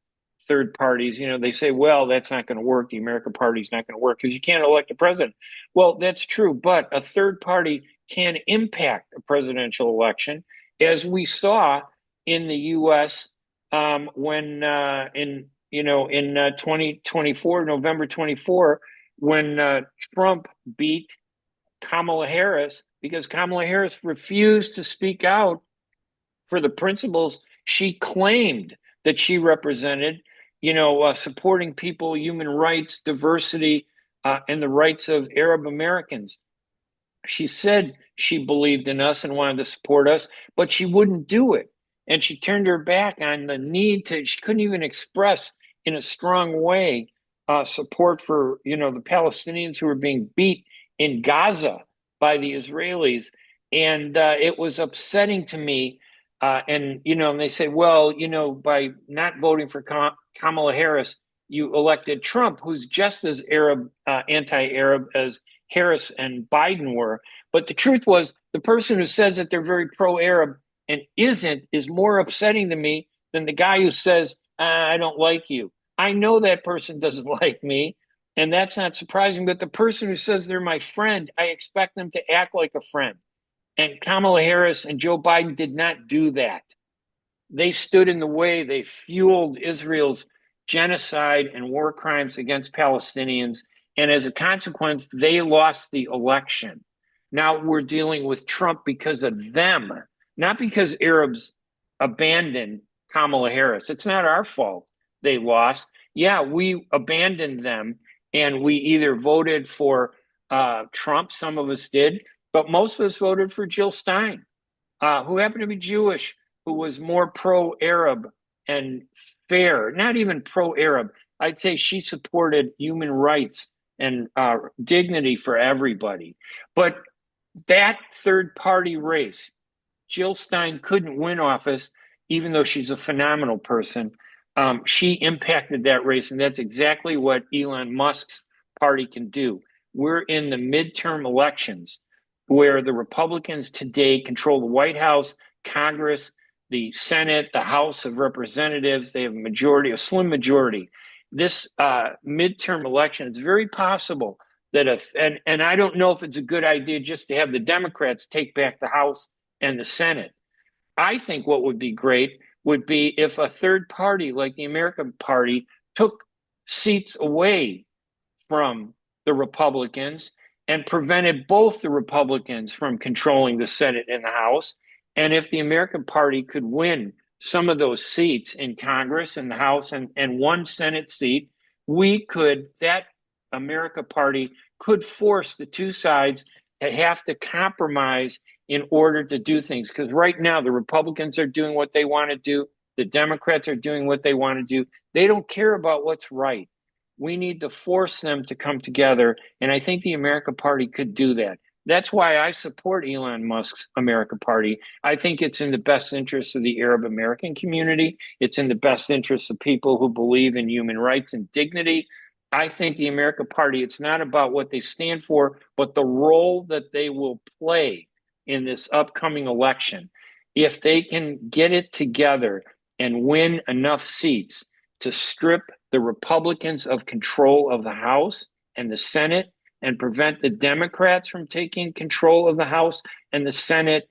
Third parties, you know, they say, well, that's not going to work. The American Party is not going to work because you can't elect a president. Well, that's true, but a third party can impact a presidential election, as we saw in the U.S. When in 2024, November 24, when Trump beat Kamala Harris, because Kamala Harris refused to speak out for the principles She claimed that she represented, supporting people, human rights, diversity, and the rights of Arab Americans. She said she believed in us and wanted to support us, but she wouldn't do it. And she turned her back on the need to, she couldn't even express in a strong way support for, the Palestinians who were being beat in Gaza by the Israelis. And it was upsetting to me. And they say, well, by not voting for Kamala Harris, you elected Trump, who's just as anti-Arab as Harris and Biden were. But the truth was, the person who says that they're very pro-Arab and isn't is more upsetting to me than the guy who says, I don't like you. I know that person doesn't like me, and that's not surprising. But the person who says they're my friend, I expect them to act like a friend. And Kamala Harris and Joe Biden did not do that. They stood in the way. They fueled Israel's genocide and war crimes against Palestinians. And as a consequence, they lost the election. Now we're dealing with Trump because of them, not because Arabs abandoned Kamala Harris. It's not our fault they lost. Yeah, we abandoned them, and we either voted for Trump, some of us did, but most of us voted for Jill Stein, who happened to be Jewish, who was more pro-Arab and fair, not even pro-Arab. I'd say she supported human rights and dignity for everybody. But that third-party race, Jill Stein couldn't win office, even though she's a phenomenal person. She impacted that race, and that's exactly what Elon Musk's party can do. We're in the midterm elections where the Republicans today control the White House, Congress, the Senate, the House of Representatives. They have a slim majority. This midterm election, it's very possible that and I don't know if it's a good idea just to have the Democrats take back the House and the Senate. I think what would be great would be if a third party like the American Party took seats away from the Republicans and prevented both the Republicans from controlling the Senate and the House. And if the American Party could win some of those seats in Congress and the House and one Senate seat, that America Party could force the two sides to have to compromise in order to do things. Because right now, the Republicans are doing what they want to do. The Democrats are doing what they want to do. They don't care about what's right. We need to force them to come together. And I think the America Party could do that. That's why I support Elon Musk's America Party. I think it's in the best interest of the Arab American community. It's in the best interest of people who believe in human rights and dignity. I think the America Party, it's not about what they stand for, but the role that they will play in this upcoming election. If they can get it together and win enough seats to strip the Republicans of control of the House and the Senate and prevent the Democrats from taking control of the House and the Senate,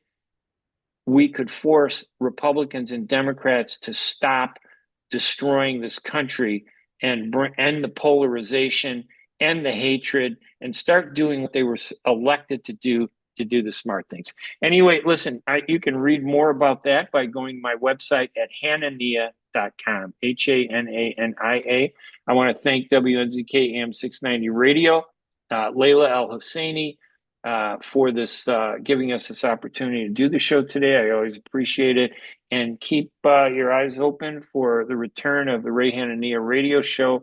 we could force Republicans and Democrats to stop destroying this country and end the polarization, end the hatred, and start doing what they were elected to do the smart things. Anyway, listen, you can read more about that by going to my website at hanania.com, Hanania. I want to thank WNZK AM 690 Radio, Layla Al-Husseini, for this, giving us this opportunity to do the show today. I always appreciate it. And keep your eyes open for the return of the Ray Hanania radio show,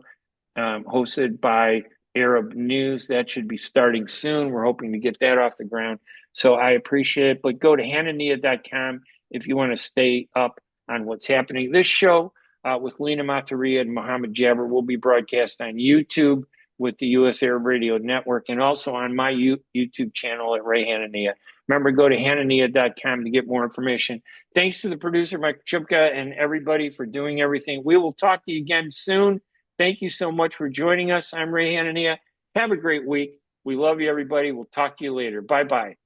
hosted by Arab News. That should be starting soon. We're hoping to get that off the ground. So I appreciate it. But go to hanania.com if you want to stay up on what's happening. This show with Lena Matariyeh Mohammed Jaber will be broadcast on YouTube with the U.S. Arab Radio Network and also on my YouTube channel at Ray Hanania. Remember, go to hanania.com to get more information. Thanks to the producer, Mike Chupka, and everybody for doing everything. We will talk to you again soon. Thank you so much for joining us. I'm Ray Hanania. Have a great week. We love you, everybody. We'll talk to you later. Bye-bye.